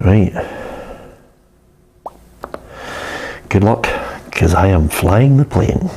Right. Good luck, because I am flying the plane.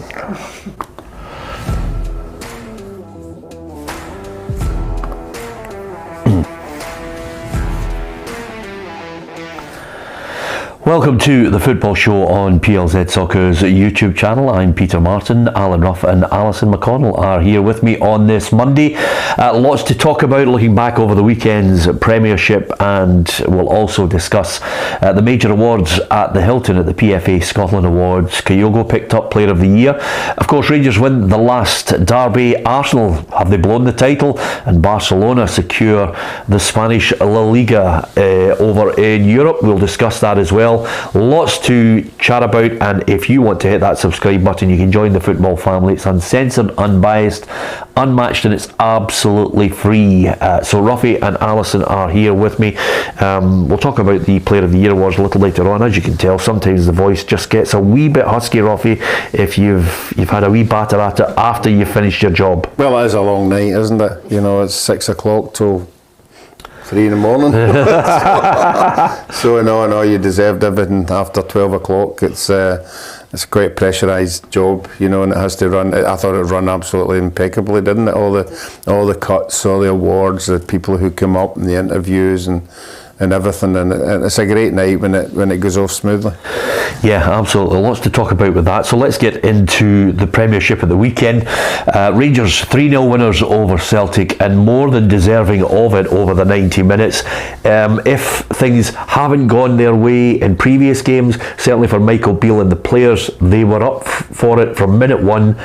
Welcome to the Football Show on PLZ Soccer's YouTube channel. I'm Peter Martin. Alan Ruff and Alison McConnell are here with me on this Monday. Lots to talk about, looking back over the weekend's Premiership, and we'll also discuss the major awards at the Hilton at the PFA Scotland Awards. Kyogo picked up Player of the Year. Of course, Rangers win the last derby. Arsenal, have they blown the title? And Barcelona secure the Spanish La Liga over in Europe. We'll discuss that as well. Lots to chat about, and if you want to hit that subscribe button, you can join the football family. It's uncensored, unbiased, unmatched, and it's absolutely free. So Ruffy and Alison are here with me. We'll talk about the Player of the Year awards a little later on. As you can tell, sometimes the voice just gets a wee bit husky, Ruffy, if you've had a wee batter at it after you've finished your job. Well, it is a long night, isn't it? You know, it's 6 o'clock till 3 in the morning. So no, you deserved everything after 12 o'clock. It's a quite pressurised job, you know, and it has to run. I thought it run absolutely impeccably, didn't it? All the cuts, all the awards, the people who come up and the interviews and everything, and it's a great night when it goes off smoothly. Yeah, absolutely. Lots to talk about with that. So let's get into the Premiership at the weekend. Rangers 3-0 winners over Celtic, and more than deserving of it over the 90 minutes. If things haven't gone their way in previous games, certainly for Michael Beale and the players, they were up for it from minute one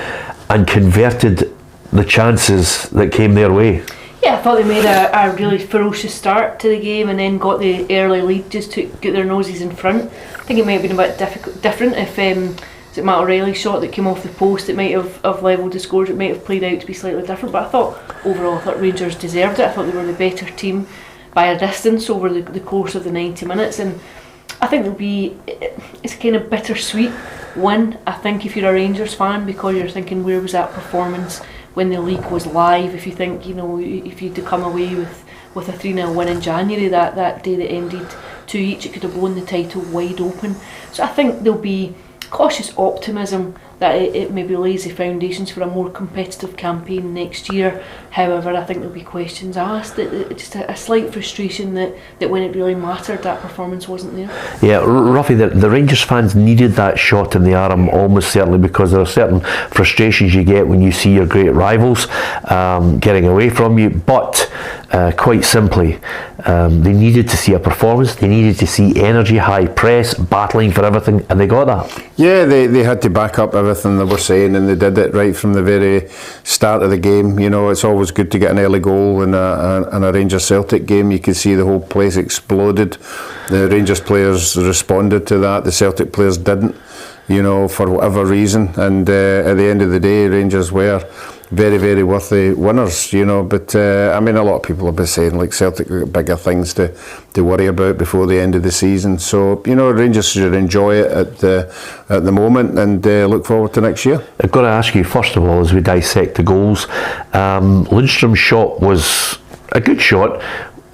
and converted the chances that came their way. Yeah, I thought they made a really ferocious start to the game and then got the early lead, just to get their noses in front. I think it might have been a bit different if Reilly shot that came off the post. It might have levelled the scores, it might have played out to be slightly different, but I thought Rangers deserved it. I thought they were the better team by a distance over the course of the 90 minutes, and I think it's a kind of bittersweet win, I think, if you're a Rangers fan, because you're thinking, where was that performance when the league was live? If you think, you know, if you'd come away with a 3-0 win in January, that day that ended 2 each, it could have blown the title wide open. So I think there'll be cautious optimism that it maybe lays the foundations for a more competitive campaign next year. However, I think there'll be questions asked, just a slight frustration that when it really mattered, that performance wasn't there. Yeah, Ruffy, the Rangers fans needed that shot in the arm, almost certainly, because there are certain frustrations you get when you see your great rivals getting away from you, but quite simply, they needed to see a performance, they needed to see energy, high press, battling for everything, and they got that. Yeah, they had to back up everything they were saying, and they did it right from the very start of the game. You know, it's always good to get an early goal in a Rangers Celtic game. You could see the whole place exploded. The Rangers players responded to that, the Celtic players didn't, you know, for whatever reason, and at the end of the day, Rangers were very, very worthy winners, you know. But I mean, a lot of people have been saying, like, Celtic got bigger things to worry about before the end of the season. So, you know, Rangers should enjoy it at the moment and look forward to next year. I've got to ask you, first of all, as we dissect the goals, Lundstrom's shot was a good shot.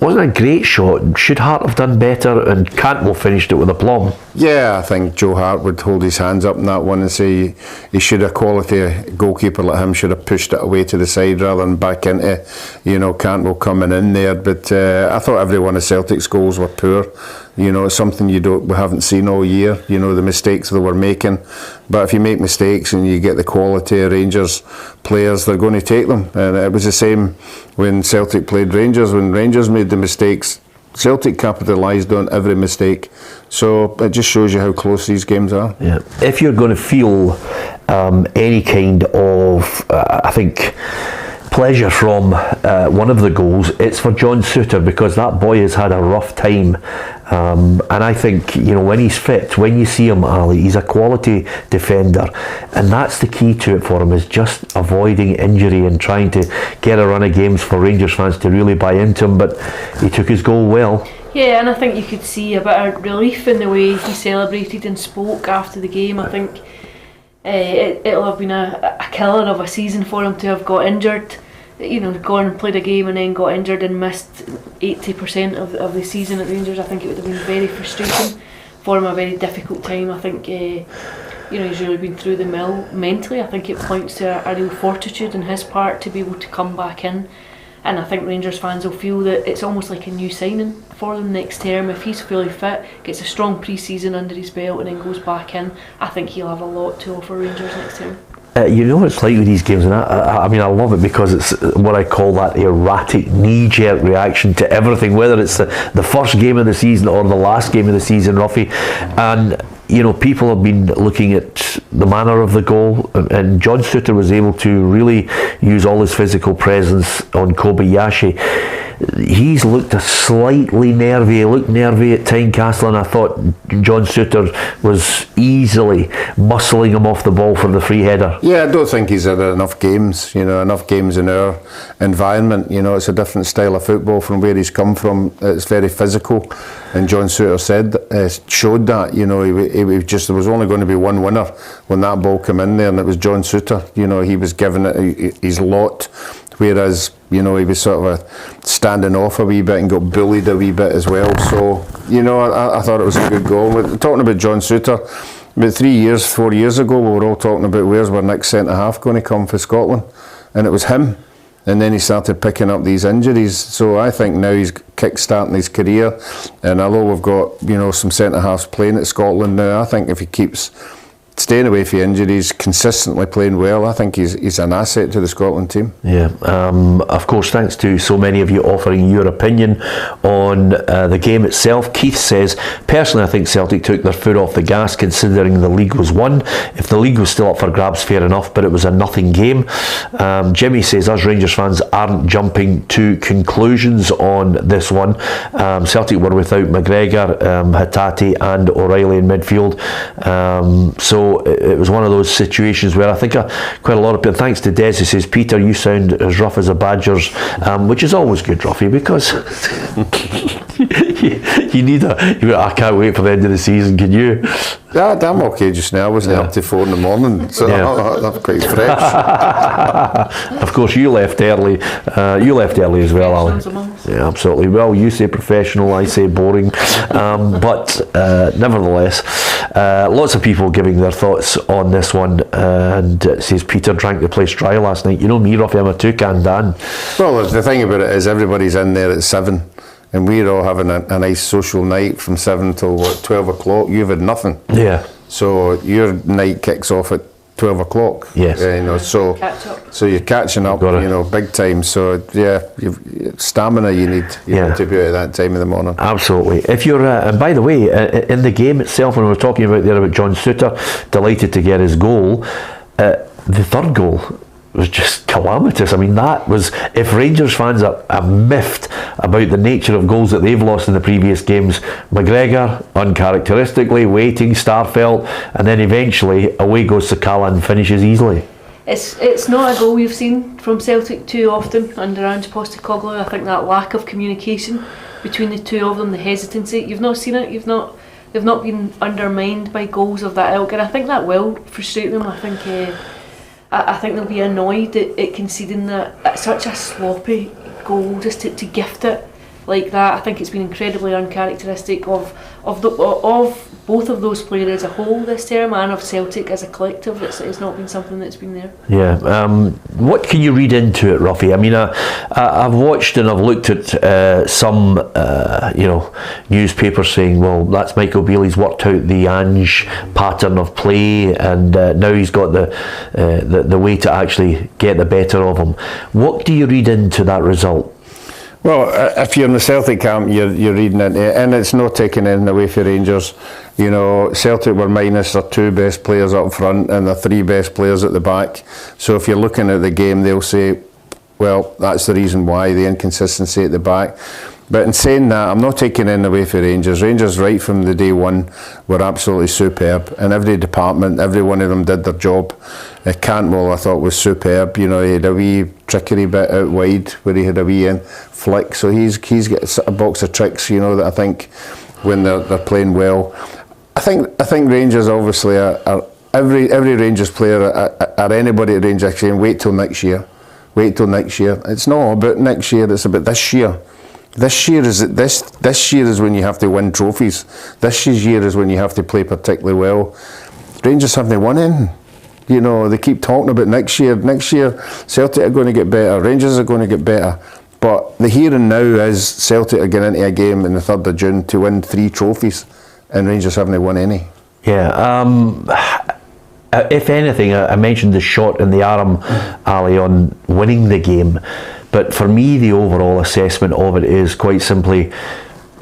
Wasn't a great shot. Should Hart have done better? And Cantwell finished it with aplomb. Yeah, I think Joe Hart would hold his hands up in that one and say he should have, quality goalkeeper like him should have pushed it away to the side rather than back into, you know, Cantwell coming in there. But I thought every one of Celtic's goals were poor. You know, it's something we haven't seen all year, you know, the mistakes they were making. But if you make mistakes and you get the quality of Rangers players, they're going to take them. And it was the same when Celtic played Rangers. When Rangers made the mistakes, Celtic capitalised on every mistake. So it just shows you how close these games are. Yeah. If you're going to feel any kind of, I think, pleasure from one of the goals, it's for John Souttar, because that boy has had a rough time, and I think, you know, when he's fit, when you see him, Ali, he's a quality defender, and that's the key to it for him, is just avoiding injury and trying to get a run of games for Rangers fans to really buy into him. But he took his goal well. Yeah, and I think you could see a bit of relief in the way he celebrated and spoke after the game. I think it'll have been a killer of a season for him to have got injured gone and played a game and then got injured and missed 80% of the season at Rangers. I think it would have been very frustrating for him, a very difficult time. I think he's really been through the mill mentally. I think it points to a real fortitude on his part to be able to come back in, and I think Rangers fans will feel that it's almost like a new signing for them next term. If he's fully fit, gets a strong pre-season under his belt and then goes back in, I think he'll have a lot to offer Rangers next term. It's like with these games, and I love it because it's what I call that erratic knee-jerk reaction to everything, whether it's the first game of the season or the last game of the season, Ruffy. And people have been looking at the manner of the goal, and John Souttar was able to really use all his physical presence on Kobayashi. He's looked slightly nervy. He looked nervy at Tynecastle, and I thought John Souttar was easily muscling him off the ball for the free header. Yeah, I don't think he's had enough games, enough games in our environment. It's a different style of football from where he's come from. It's very physical, and John Souttar showed that. There was only going to be one winner when that ball came in there, and it was John Souttar. He was given it his lot. Whereas, he was sort of standing off a wee bit and got bullied a wee bit as well. So, I thought it was a good goal. We're talking about John Souttar, about 4 years ago, we were all talking about where's our next centre-half going to come for Scotland. And it was him. And then he started picking up these injuries. So I think now he's kick-starting his career. And although we've got, some centre-halves playing at Scotland now, I think if he keeps staying away from injuries, consistently playing well, I think he's an asset to the Scotland team. Yeah, of course, thanks to so many of you offering your opinion on the game itself. Keith says, personally I think Celtic took their foot off the gas considering the league was won. If the league was still up for grabs, fair enough, but it was a nothing game. Jimmy says, us Rangers fans aren't jumping to conclusions on this one. Celtic were without McGregor, Hatate and Reilly in midfield. So it was one of those situations where I think quite a lot of people, thanks to Des, who says, Peter, you sound as rough as the Badgers, which is always good, Ruffy, because you need I can't wait for the end of the season, can you? Yeah, I'm okay just now. I wasn't up to 4 a.m, so I'm quite fresh. Of course, you left early. You left early as well, Alan. Yeah, absolutely. Well, you say professional, I say boring. But nevertheless, lots of people giving their thoughts on this one. And it says, Peter drank the place dry last night. You know me, Ruffy, I'm a toucan Dan. Well, the thing about it is everybody's in there at 7. And we're all having a nice social night from 7 till 12 o'clock. You've had nothing. Yeah. So your night kicks off at 12 o'clock. Yes. So you're catching up, big time. So you've stamina you need to be out at that time in the morning. Absolutely. If you're, and by the way, in the game itself, when we were talking about John Souttar, delighted to get his goal, the third goal was just calamitous. I mean, that was, if Rangers fans are miffed about the nature of goals that they've lost in the previous games, McGregor, uncharacteristically, waiting, Starfelt, and then eventually away goes Sakala and finishes easily. It's not a goal we've seen from Celtic too often under Ange Postecoglou. I think that lack of communication between the two of them, the hesitancy, you've not seen it, they've not been undermined by goals of that ilk, and I think that will frustrate them. I think they'll be annoyed at conceding that such a sloppy goal, just to gift it like that. I think it's been incredibly uncharacteristic of both of those players as a whole this term and of Celtic as a collective. It's not been something that's been there. Yeah. What can you read into it, Ruffy? I mean, I've watched and I've looked at some newspapers saying, well, that's Michael Beale's worked out the Ange pattern of play, and now he's got the way to actually get the better of him. What do you read into that result? Well, if you're in the Celtic camp, you're reading it, and it's not taking anything away for Rangers. Celtic were minus their 2 best players up front and their 3 best players at the back. So if you're looking at the game, they'll say, well, that's the reason why, the inconsistency at the back. But in saying that, I'm not taking anything away for Rangers. Rangers, right from the day one, were absolutely superb. In every department, every one of them did their job. Cantwell, I thought, was superb. He had a wee trickery bit out wide where he had a wee flick. So he's got a box of tricks, that I think when they're playing well. I think Rangers obviously are every Rangers player or anybody at Rangers saying wait till next year. wait till next year. It's not about next year, it's about this year. This year is when you have to win trophies. This year is when you have to play particularly well. Rangers haven't won anything. You know, they keep talking about next year. Next year, Celtic are going to get better. Rangers are going to get better. But the here and now is Celtic are getting into a game in the 3rd of June to win 3 trophies, and Rangers haven't won any. Yeah. If anything, I mentioned the shot in the arm, Ali, on winning the game. But for me, the overall assessment of it is quite simply,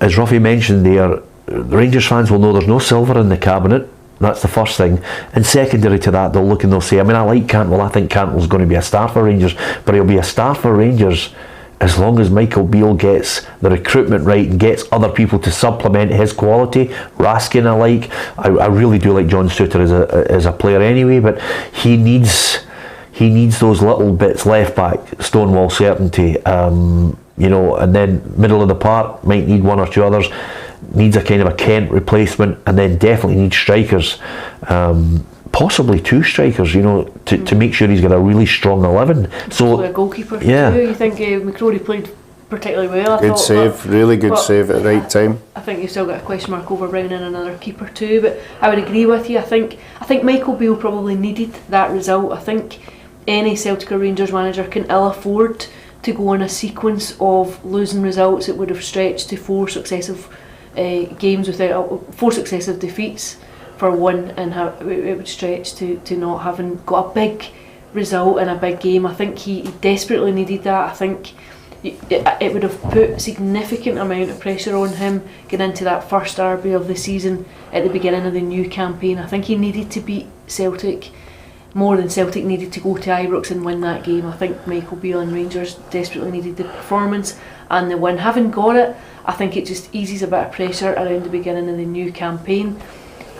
as Ruffy mentioned there, Rangers fans will know there's no silver in the cabinet. That's the first thing. And secondary to that, they'll look and they'll say, I mean, I like Cantwell. I think Cantwell's going to be a star for Rangers. But he'll be a star for Rangers as long as Michael Beale gets the recruitment right and gets other people to supplement his quality. Raskin I really do like John Souttar as a player anyway, but he needs those little bits left back, stonewall certainty, you know, and then middle of the park might need one or two others, needs a kind of a Kent replacement, and then definitely needs strikers, possibly 2 strikers, you know, to make sure he's got a really strong 11. So a goalkeeper yeah. too. You think McCrory played particularly well? Good save, really good save at the right time. I think you've still got a question mark over Brown and another keeper too, but I would agree with you. I think Michael Beale probably needed that result. I think any Celtic or Rangers manager can ill afford to go on a sequence of losing results that would have stretched to 4 successive games without 4 successive defeats for one, and it would stretch to not having got a big result in a big game. I think he desperately needed that. I think it would have put a significant amount of pressure on him getting into that first derby of the season at the beginning of the new campaign. I think he needed to beat Celtic more than Celtic needed to go to Ibrox and win that game. I think Michael Beale and Rangers desperately needed the performance and the win. Having got it, I think it just eases a bit of pressure around the beginning of the new campaign.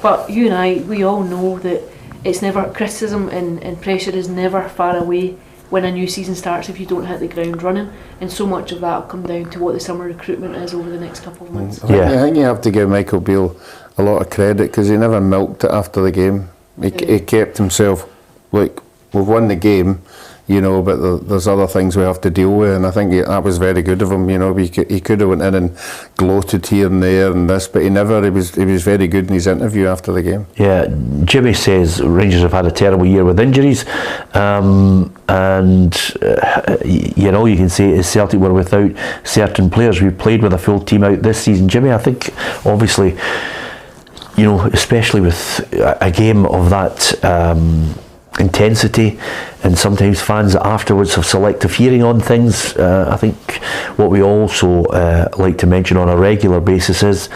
But you and I, we all know that it's never, criticism and pressure is never far away when a new season starts if you don't hit the ground running, and so much of that will come down to what the summer recruitment is over the next couple of months. I think you have to give Michael Beale a lot of credit, because he never milked it after the game. He kept himself, like, we've won the game, you know, but there's other things we have to deal with, and I think that was very good of him. You know, he could have went in and gloated here and there and this, but he never. He was very good in his interview after the game. Yeah, Jimmy says Rangers have had a terrible year with injuries, and you know, you can say as Celtic were without certain players. We played with a full team out this season, Jimmy. I think obviously, you know, especially with a game of that intensity, and sometimes fans afterwards have selective hearing on things. I think what we also like to mention on a regular basis is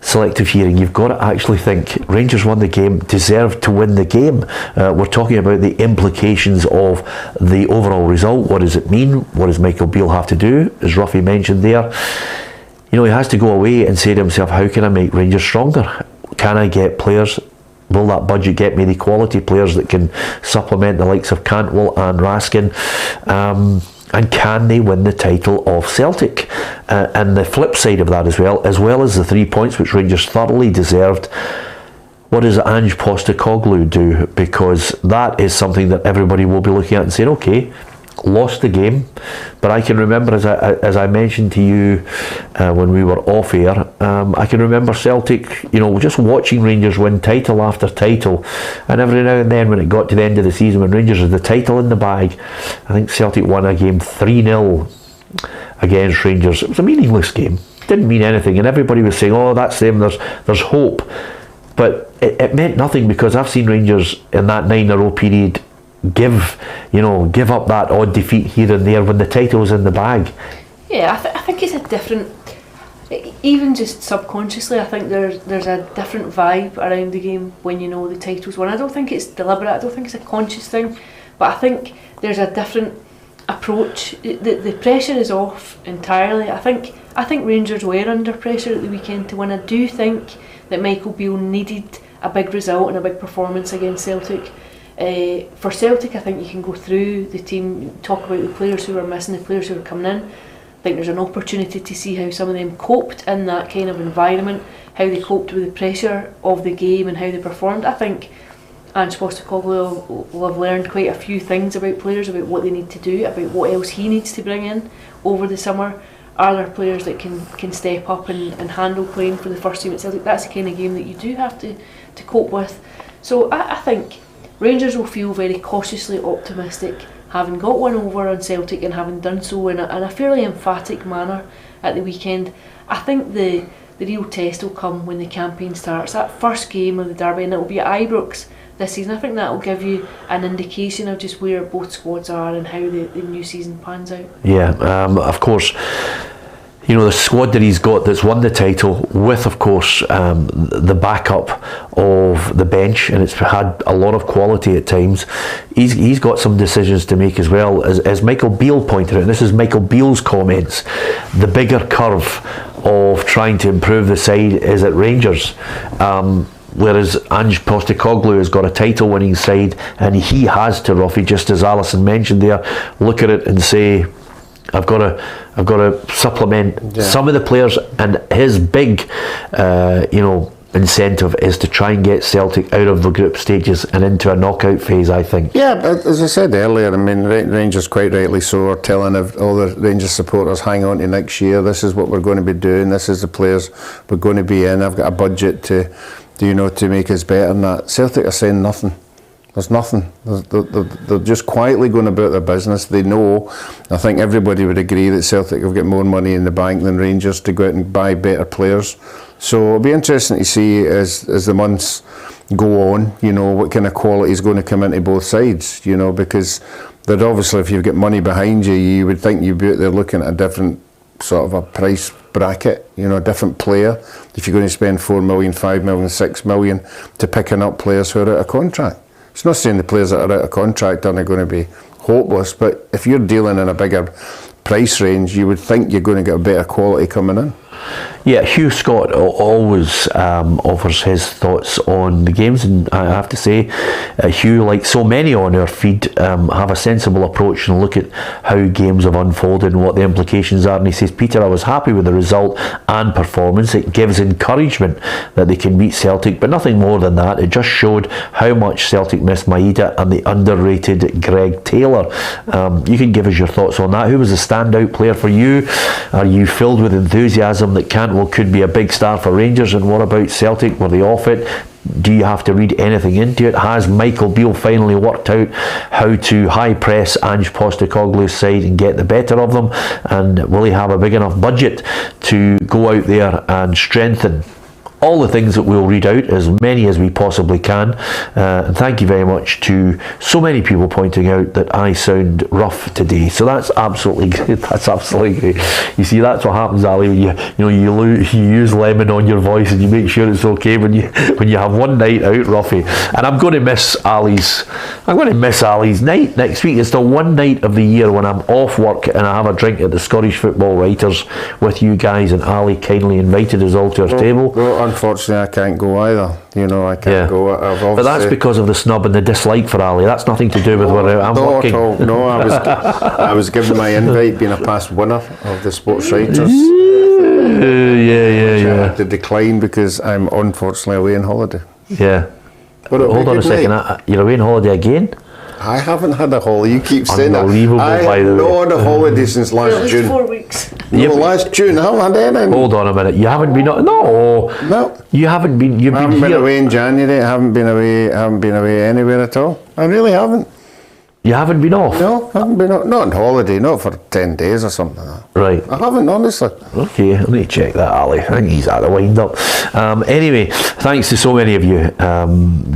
selective hearing. You've got to actually think Rangers won the game, deserved to win the game. We're talking about the implications of the overall result. What does it mean? What does Michael Beale have to do? As Ruffy mentioned there, you know, he has to go away and say to himself, how can I make Rangers stronger? Can I get players? Will that budget get me the quality players that can supplement the likes of Cantwell and Raskin? And can they win the title of Celtic? And the flip side of that as well as the 3 points which Rangers thoroughly deserved, what does Ange Postecoglou do? Because that is something that everybody will be looking at and saying, okay, lost the game, but I can remember, as I mentioned to you when we were off air, I can remember Celtic, you know, just watching Rangers win title after title, and every now and then when it got to the end of the season, when Rangers had the title in the bag, I think Celtic won a game 3-0 against Rangers. It was a meaningless game, didn't mean anything, and everybody was saying, oh, that's them, there's hope, but it meant nothing, because I've seen Rangers in that 9-in-a-row period give up that odd defeat here and there when the title's in the bag. Yeah, I think it's a different, even just subconsciously, I think there's a different vibe around the game when you know the title's won. I don't think it's deliberate, I don't think it's a conscious thing, but I think there's a different approach. The pressure is off entirely. I think Rangers were under pressure at the weekend to win. I do think that Michael Beale needed a big result and a big performance against Celtic. For Celtic, I think you can go through the team, talk about the players who were missing, the players who were coming in. I think there's an opportunity to see how some of them coped in that kind of environment, how they coped with the pressure of the game and how they performed. I think Ange Postecoglou will have learned quite a few things about players, about what they need to do, about what else he needs to bring in over the summer. Are there players that can step up and handle playing for the first team at Celtic? That's the kind of game that you do have to cope with. So I think Rangers will feel very cautiously optimistic, having got one over on Celtic and having done so in a fairly emphatic manner at the weekend. I think the real test will come when the campaign starts. That first game of the derby, and it will be at Ibrox this season. I think that will give you an indication of just where both squads are and how the new season pans out. Yeah, of course. You know, the squad that he's got that's won the title with, of course, the backup of the bench, and it's had a lot of quality at times. He's got some decisions to make as well, as Michael Beale pointed out, and this is Michael Beale's comments. The bigger curve of trying to improve the side is at Rangers. Whereas Ange Postecoglou has got a title-winning side, and he has to, Ruffy, just as Alison mentioned there, look at it and say, I've got to supplement some of the players, and his big, incentive is to try and get Celtic out of the group stages and into a knockout phase, I think. Yeah, but as I said earlier, I mean, Rangers quite rightly so are telling all the Rangers supporters, hang on to next year, this is what we're going to be doing, this is the players we're going to be in, I've got a budget to make us better than that. Celtic are saying nothing. There's nothing. They're just quietly going about their business. They know, I think everybody would agree, that Celtic have got more money in the bank than Rangers to go out and buy better players. So it'll be interesting to see as the months go on, what kind of quality is going to come into both sides, because that obviously, if you've got money behind you, you would think you'd be out there looking at a different sort of a price bracket, a different player. If you're going to spend 4 million, 5 million, 6 million to picking up players who are out of contract. It's not saying the players that are out of contract aren't going to be hopeless, but if you're dealing in a bigger price range, you would think you're going to get a better quality coming in. Yeah, Hugh Scott always offers his thoughts on the games, and I have to say, Hugh, like so many on our feed, have a sensible approach and look at how games have unfolded and what the implications are. And he says, Peter, I was happy with the result and performance. It gives encouragement that they can beat Celtic, but nothing more than that. It just showed how much Celtic missed Maeda and the underrated Greg Taylor. You can give us your thoughts on that. Who was the standout player for you? Are you filled with enthusiasm that Cantwell could be a big star for Rangers? And what about Celtic? Were they off it? Do you have to read anything into it? Has Michael Beale finally worked out how to high press Ange Postecoglou's side and get the better of them? And will he have a big enough budget to go out there and strengthen all the things that we'll read out, as many as we possibly can? And thank you very much to so many people pointing out that I sound rough today. So that's absolutely good. That's absolutely great. You see, that's what happens, Ali, when you use lemon on your voice and you make sure it's okay when you have one night out, Ruffy. And I'm going to miss Ali's night next week. It's the one night of the year when I'm off work and I have a drink at the Scottish Football Writers with you guys, and Ali kindly invited us all to her table. Unfortunately, I can't go either. I can't go. But that's because of the snub and the dislike for Ali. That's nothing to do with where I'm working. No, I was given my invite, being a past winner of the Sports Writers. Yeah. I had to decline because I'm unfortunately away on holiday. Yeah. But hold on a second. You're away on holiday again? I haven't had a holiday. You keep saying that. Unbelievable, by the way. I haven't had a holiday since last June. 4 weeks. Last June. I haven't had anything. Hold on a minute. You haven't been... No. You haven't been... I haven't been away in January. I haven't been away anywhere at all. I really haven't. You haven't been off? No, I haven't been off. Not on holiday, not for 10 days or something like that. Right. I haven't, honestly. Okay, let me check that, Ali. I think he's at the wind-up. Anyway, thanks to so many of you.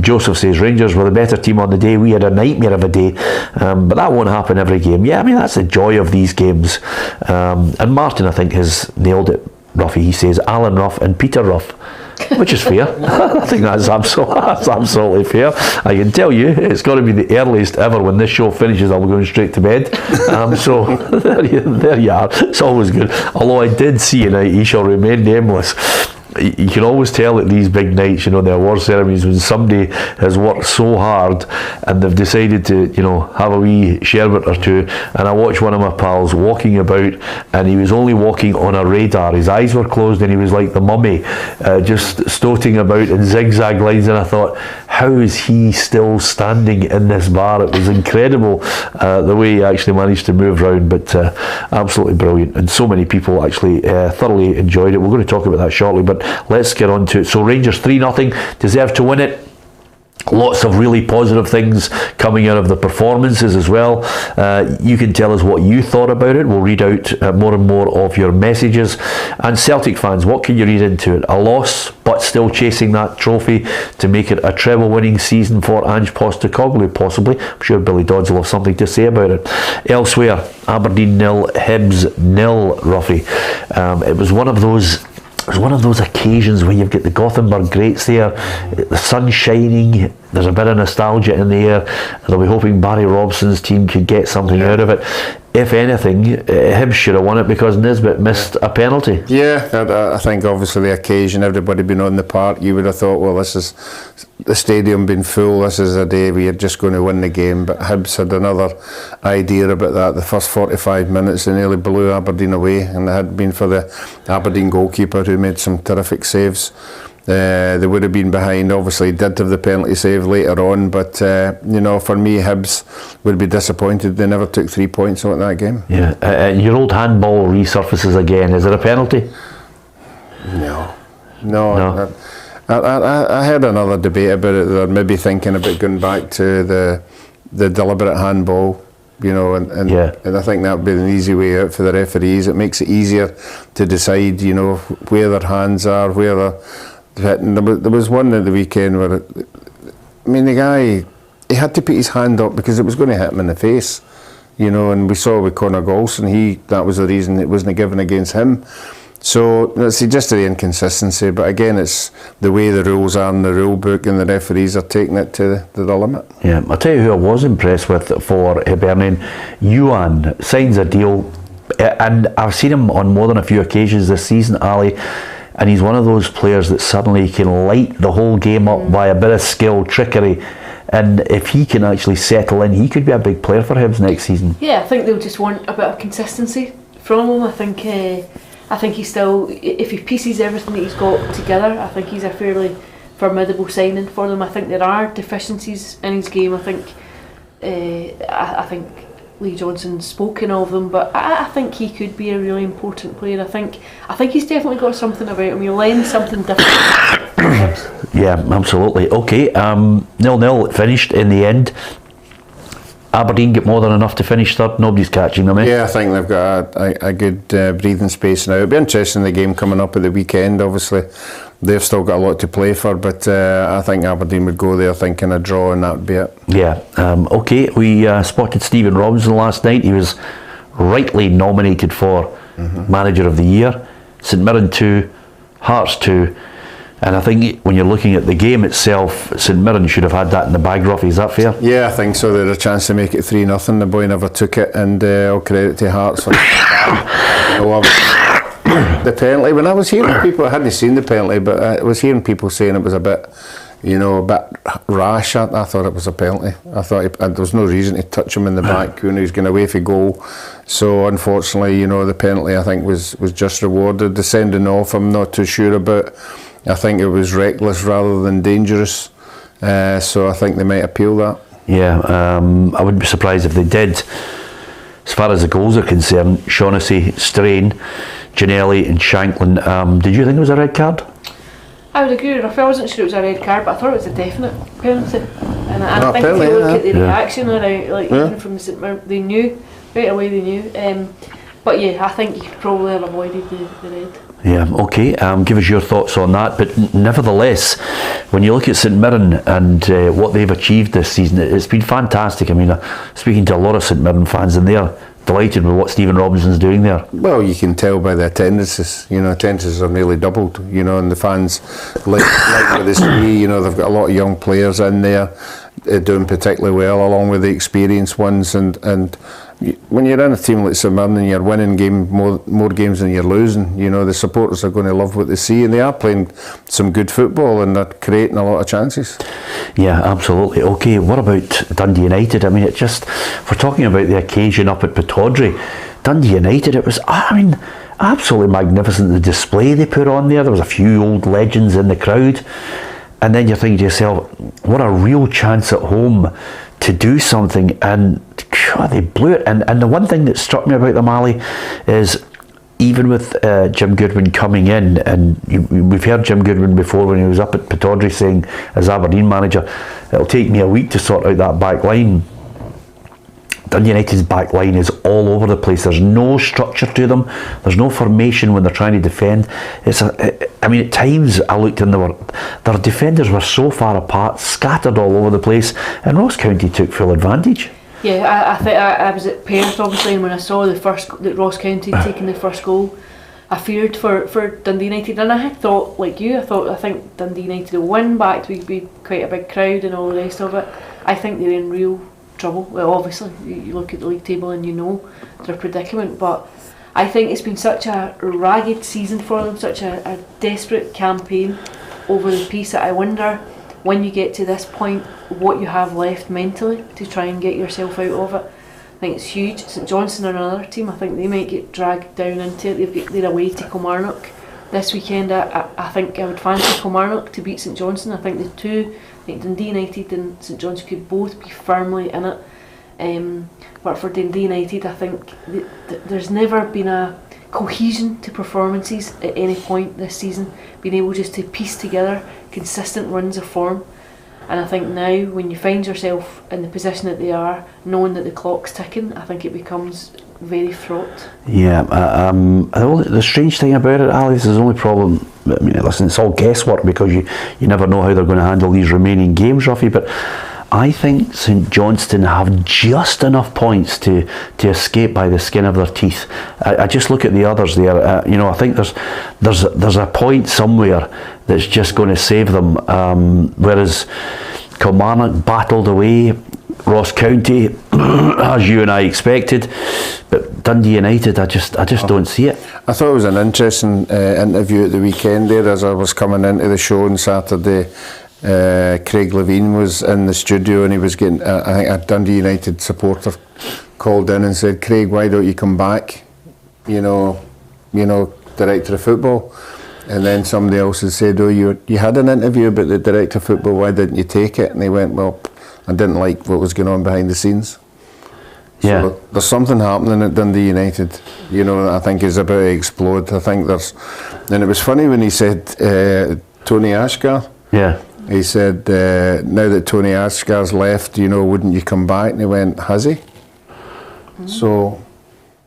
Joseph says, Rangers were the better team on the day. We had a nightmare of a day. But that won't happen every game. Yeah, I mean, that's the joy of these games. And Martin, I think, has nailed it, Ruffy. He says, Alan Ruff and Peter Ruff. Which is fair. I think that's absolutely fair. I can tell you, it's got to be the earliest ever. When this show finishes, I'll be going straight to bed. So there you are. It's always good. Although I did see, and he shall remain nameless, you can always tell at these big nights, the award ceremonies, when somebody has worked so hard and they've decided to, have a wee sherbet or two. And I watched one of my pals walking about, and he was only walking on a radar. His eyes were closed and he was like the mummy, just stoating about in zigzag lines. And I thought, how is he still standing in this bar? It was incredible the way he actually managed to move around, but absolutely brilliant, and so many people actually thoroughly enjoyed it. We're going to talk about that shortly, but let's get on to it. So Rangers 3-0, deserve to win it. Lots of really positive things coming out of the performances as well. You can tell us what you thought about it. We'll read out more and more of your messages. And Celtic fans, what can you read into it? A loss, but still chasing that trophy to make it a treble-winning season for Ange Postecoglou, possibly. I'm sure Billy Dodds will have something to say about it. Elsewhere, Aberdeen 0, Hibs 0, Ruffy. It was one of those occasions where you've got the Gothenburg greats there, the sun shining, there's a bit of nostalgia in the air, and I'll be hoping Barry Robson's team could get something out of it. If anything, Hibs should have won it because Nisbet missed a penalty. Yeah, I think obviously the occasion, everybody been on the park, you would have thought, well, this is the stadium being full, this is a day where you're just going to win the game. But Hibs had another idea about that. The first 45 minutes they nearly blew Aberdeen away, and it had been for the Aberdeen goalkeeper who made some terrific saves. They would have been behind. Obviously did have the penalty save later on, but for me, Hibs would be disappointed they never took 3 points out of that game. Yeah, your old handball resurfaces again. Is it a penalty? No. I had another debate about it. They're maybe thinking about going back to the deliberate handball, and I think that would be an easy way out for the referees. It makes it easier to decide, where their hands are, where they're hitting. There was one at the weekend where, the guy, he had to put his hand up because it was going to hit him in the face, and we saw with Conor Golson, that was the reason it wasn't given against him. So it's just the inconsistency, but again, it's the way the rules are in the rule book, and the referees are taking it to the limit. Yeah, I'll tell you who I was impressed with for Hibernian. Youan signs a deal, and I've seen him on more than a few occasions this season, Ali, and he's one of those players that suddenly can light the whole game up by a bit of skill, trickery, and if he can actually settle in, he could be a big player for Hibs next season. Yeah, I think they'll just want a bit of consistency from him. I think he's still, if he pieces everything that he's got together, I think he's a fairly formidable signing for them. I think there are deficiencies in his game. I think Lee Johnson's spoken of them, but I think he could be a really important player. I think he's definitely got something about him. He'll lend something different. Yeah, absolutely. Okay, 0-0 finished in the end. Aberdeen get more than enough to finish third. Nobody's catching them, eh? Yeah, I think they've got a good breathing space now. It'll be interesting, the game coming up at the weekend. Obviously, they've still got a lot to play for, but I think Aberdeen would go there thinking a draw, and that would be it. Yeah, okay. We spotted Stephen Robinson last night. He was rightly nominated for Manager of the Year. St Mirren 2, Hearts 2. And I think when you're looking at the game itself, St Mirren should have had that in the bag, Ruffy. Is that fair? Yeah, I think so. They had a chance to make it 3-0. The boy never took it, and all credit to Hearts for the penalty. When I was hearing people, I hadn't seen the penalty, but I was hearing people saying it was a bit rash. I thought it was a penalty. I thought there was no reason to touch him in the back when he was going away for goal. So unfortunately, the penalty I think was just rewarded. The sending off, I'm not too sure about. I think it was reckless rather than dangerous, so I think they might appeal that. Yeah, I wouldn't be surprised if they did. As far as the goals are concerned, Shaughnessy, Strain, Ginnelly and Shanklin, did you think it was a red card? I would agree with Ruff. I wasn't sure it was a red card, but I thought it was a definite penalty. And I think if you look at the reaction, even from the St Mirren, they knew, right away they knew. But yeah, I think you could probably have avoided the red. Yeah, okay. Give us your thoughts on that. But nevertheless, when you look at St Mirren and what they've achieved this season, it's been fantastic. I mean, speaking to a lot of St Mirren fans, and they're delighted with what Stephen Robinson's doing there. Well, you can tell by the attendances. Attendances are nearly doubled. And the fans like what they see. They've got a lot of young players in there doing particularly well, along with the experienced ones. And when you're in a team like St Mirren and you're winning more games than you're losing, the supporters are going to love what they see, and they are playing some good football and they're creating a lot of chances. Yeah, absolutely. Okay, what about Dundee United? I mean, we're talking about the occasion up at Pittodrie. Dundee United, it was, absolutely magnificent, the display they put on there. There was a few old legends in the crowd. and then you're thinking to yourself, what a real chance at home to do something, and they blew it. And the one thing that struck me about them, Ali, is even with Jim Goodwin coming in, and we've heard Jim Goodwin before when he was up at Pittodrie saying, as Aberdeen manager, it'll take me a week to sort out that back line. Dundee United's back line is all over the place. There's no structure to them. There's no formation when they're trying to defend. At times I looked and their defenders were so far apart, scattered all over the place, and Ross County took full advantage. Yeah, I think I was at Perth obviously, and when I saw that Ross County taking the first goal, I feared for Dundee United, and I had thought, like you, I think Dundee United will win, back to be quite a big crowd and all the rest of it. I think they're in real trouble. Well, obviously you look at the league table and you know their predicament, but I think it's been such a ragged season for them, such a desperate campaign over the piece, that I wonder, when you get to this point, what you have left mentally to try and get yourself out of it. I think it's huge. St Johnstone are another team. I think they might get dragged down into it. They're away to Kilmarnock this weekend. I think I would fancy Kilmarnock to beat St Johnstone. I think I think Dundee United and St Johnstone could both be firmly in it. But for Dundee United, I think there's never been a cohesion to performances at any point this season, being able just to piece together consistent runs of form. And I think now, when you find yourself in the position that they are, knowing that the clock's ticking, I think it becomes very fraught. Yeah, the strange thing about it, Ali, is the only problem. I mean, listen, it's all guesswork because you never know how they're going to handle these remaining games, Ruffy. But I think St Johnstone have just enough points to escape by the skin of their teeth. I just look at the others there. I think there's a point somewhere that's just going to save them. Whereas Kilmarnock battled away, Ross County, as you and I expected, but Dundee United, I just don't see it. I thought it was an interesting interview at the weekend there as I was coming into the show on Saturday. Craig Levine was in the studio and he was getting, I think a Dundee United supporter called in and said, Craig, why don't you come back, director of football? And then somebody else had said, oh, you had an interview about the director of football, why didn't you take it? And he went, well, I didn't like what was going on behind the scenes. Yeah. So there's something happening at Dundee United, that I think is about to explode. I think and it was funny when he said Tony Ashgar. Yeah. He said, now that Tony Ashgar's left, wouldn't you come back? And he went, has he? Mm-hmm. So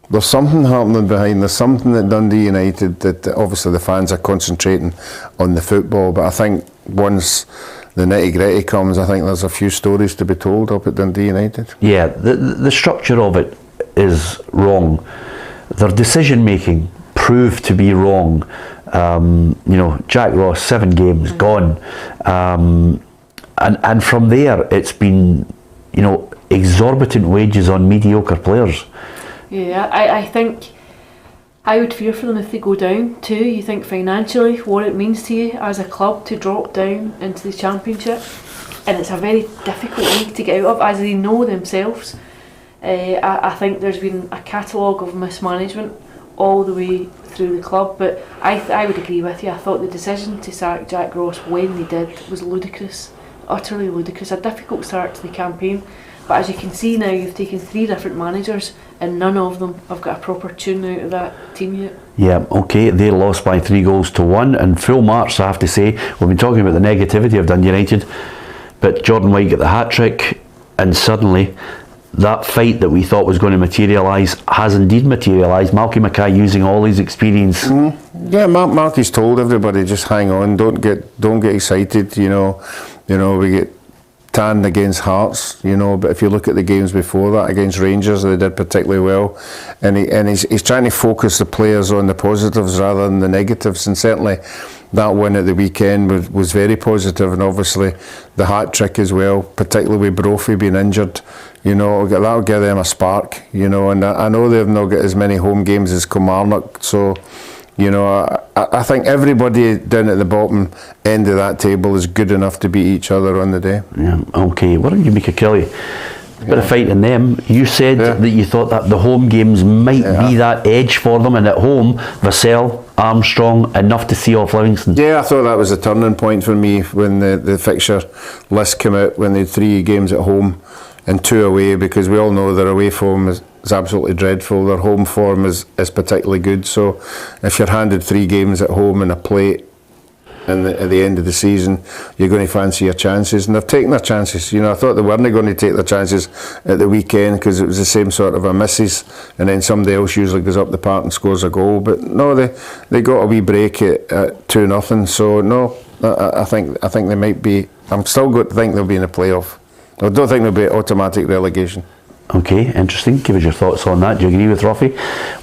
there's something happening behind. There's something at Dundee United that obviously the fans are concentrating on the football, but I think once the nitty-gritty comes, I think there's a few stories to be told up at Dundee United. Yeah, the structure of it is wrong. Their decision-making proved to be wrong. Jack Ross, 7 games, gone. And from there, it's been, exorbitant wages on mediocre players. Yeah, I think I would fear for them if they go down too. You think financially what it means to you as a club to drop down into the Championship, and it's a very difficult league to get out of, as they know themselves. I think there's been a catalogue of mismanagement all the way through the club, but I would agree with you. I thought the decision to sack Jack Ross when they did was ludicrous, utterly ludicrous. A difficult start to the campaign, but as you can see now, you've taken 3 different managers and none of them have got a proper tune out of that team yet. Yeah, okay, they lost by 3-1 and full marks, I have to say. We've been talking about the negativity of Dundee United, but Jordan White got the hat-trick, and suddenly that fight that we thought was going to materialise has indeed materialised. Malky Mackay using all his experience. Yeah, Malky's told everybody, just hang on, don't get excited. We get tanned against Hearts, but if you look at the games before that against Rangers, they did particularly well, and he's trying to focus the players on the positives rather than the negatives, and certainly that win at the weekend was very positive, and obviously the hat-trick as well, particularly with Brophy being injured, that'll give them a spark, and I know they've not got as many home games as Kilmarnock, so I think everybody down at the bottom end of that table is good enough to beat each other on the day. Yeah, okay. What did you make of Kelly? A bit of fight in them. You said that you thought that the home games might be that edge for them, and at home, Vassell, Armstrong, enough to see off Livingston? Yeah, I thought that was a turning point for me when the fixture list came out, when they had 3 games at home and 2 away, because we all know their away form is absolutely dreadful. Their home form is particularly good. So if you're handed 3 games at home and a plate at the end of the season, you're going to fancy your chances, and they've taken their chances. You know, I thought they weren't going to take their chances at the weekend because it was the same sort of a misses, and then somebody else usually goes up the park and scores a goal. But no, they got a wee break at 2-0. So no, I think they might be. I'm still going to think they'll be in the playoff. I don't think they'll be automatic relegation. Okay, interesting. Give us your thoughts on that. Do you agree with Ruffy?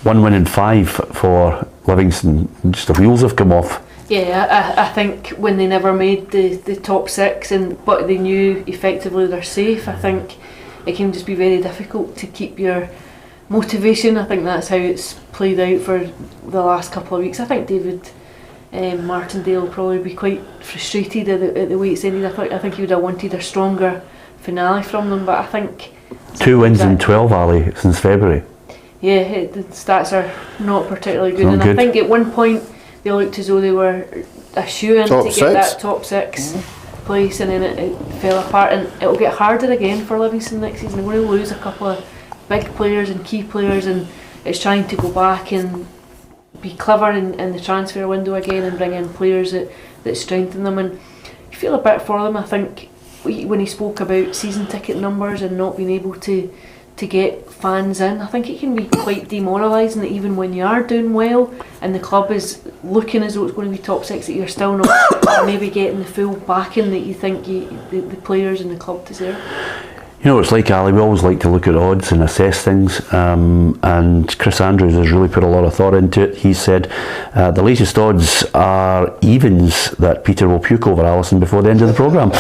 1 win in 5 for Livingston. Just the wheels have come off. Yeah, I think when they never made the top 6, but they knew effectively they're safe, I think it can just be very difficult to keep your motivation. I think that's how it's played out for the last couple of weeks. I think David Martindale will probably be quite frustrated at the way it's ended. I think he would have wanted a stronger finale from them, but I think 2 wins in 12, Ali, since February. Yeah, the stats are not particularly good, and good. I think at one point they looked as though they were a shoe-in to get that top 6 place, and then it fell apart, and it'll get harder again for Livingston next season. They're going to lose a couple of big players and key players, and it's trying to go back and be clever in the transfer window again and bring in players that strengthen them. And you feel a bit for them. I think when he spoke about season ticket numbers and not being able to get fans in, I think it can be quite demoralising that even when you are doing well and the club is looking as though it's going to be top 6, that you're still not maybe getting the full backing that you think the players and the club deserve. You know what it's like, Ali, we always like to look at odds and assess things, and Chris Andrews has really put a lot of thought into it. He said the latest odds are evens that Peter will puke over Alison before the end of the programme.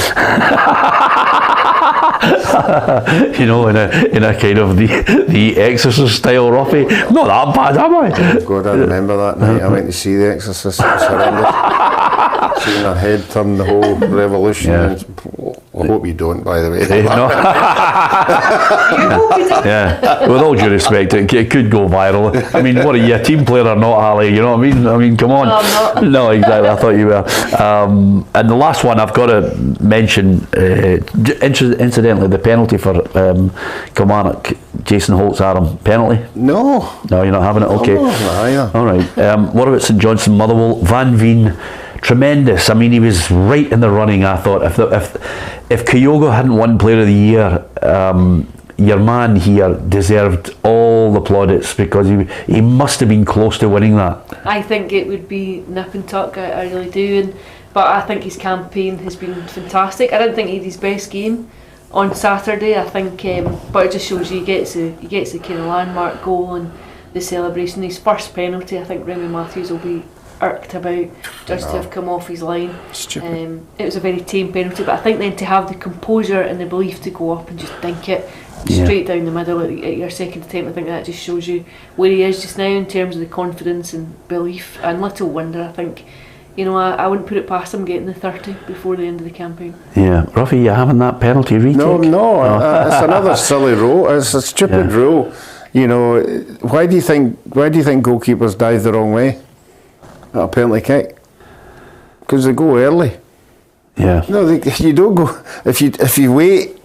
You know, in a kind of the Exorcist style, Ruffy. Not that bad, am I? God, I remember that night. I went to see the Exorcist. It was horrendous. Seeing her head turn the whole revolution. Yeah. I hope you don't, by the way. No. Yeah, with all due respect, it could go viral. I mean, what are you, a team player or not, Ali? You know what I mean? I mean, come on. No, I'm not. No, exactly. I thought you were. And the last one I've got to mention, incidentally, the penalty for Kilmarnock, Jason Holt's Adam penalty. No, you're not having it. Okay. No, not all right. What about St Johnstone, Motherwell? Van Veen, tremendous. I mean, he was right in the running. I thought if Kyogo hadn't won Player of the Year, your man here deserved all the plaudits, because he must have been close to winning that. I think it would be nip and tuck. I really do. But I think his campaign has been fantastic. I didn't think he had his best game on Saturday. I think, but it just shows you he gets the kind of landmark goal and the celebration. His first penalty, I think Remy Matthews will be irked about just to have come off his line. It was a very tame penalty, but I think then to have the composure and the belief to go up and just dink it straight down the middle at your second attempt, I think that just shows you where he is just now in terms of the confidence and belief. And little wonder, I think, you know, I wouldn't put it past him getting the 30 before the end of the campaigan. Yeah, Ruffy, you having that penalty retake? No, it's another silly rule. It's a stupid rule. You know, why do you think goalkeepers dive the wrong way at a penalty kick? Because they go early. Yeah. No, you don't go. If you wait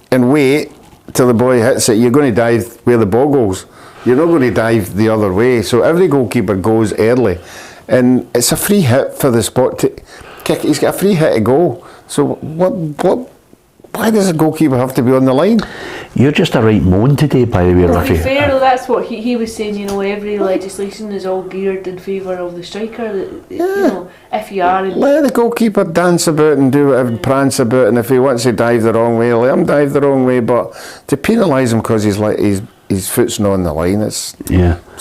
till the boy hits it, you're going to dive where the ball goes. You're not going to dive the other way. So every goalkeeper goes early, and it's a free hit for the spot to kick. He's got a free hit to go. So what? Why does a goalkeeper have to be on the line? You're just a right moan today, by the way, Ruffy. To be fair, though, that's what he was saying. You know, every legislation is all geared in favour of the striker. You know, if you are, let the goalkeeper dance about and do whatever, prance about, and if he wants to dive the wrong way, let him dive the wrong way. But to penalise him because his foot's not on the line, it's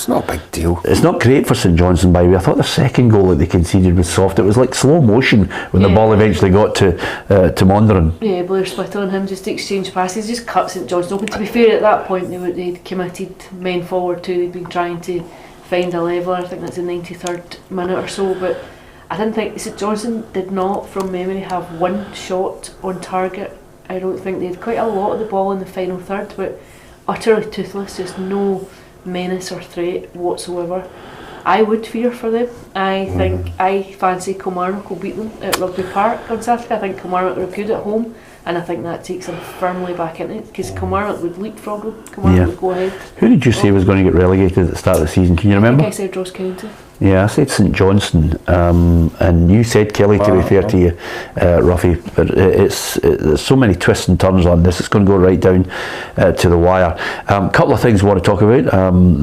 not a big deal. It's not great for St Johnstone, by the way. I thought the second goal that they conceded was soft. It was like slow motion when the ball eventually got to Mondrian. Yeah, Blair Spittle and him just exchange passes, just cut St Johnstone open. To be fair, at that point they'd committed men forward too. They'd been trying to find a leveller. I think that's the 93rd minute or so. But I didn't think St Johnstone did not, from memory, have one shot on target. I don't think they had quite a lot of the ball in the final third, but utterly toothless, just no menace or threat whatsoever. I would fear for them. I think I fancy Kilmarnock will beat them at Rugby Park on Saturday. I think Kilmarnock are good at home, and I think that takes them firmly back into it, because Kilmarnock would leapfrog them. Kilmarnock would go ahead. Who did you say was going to get relegated at the start of the season? Can you remember? I think I said Ross County. Yeah, I said St Johnstone, and you said Kelly, to be fair to you, Ruffy, but there's so many twists and turns on this, it's going to go right down to the wire. Couple of things I want to talk about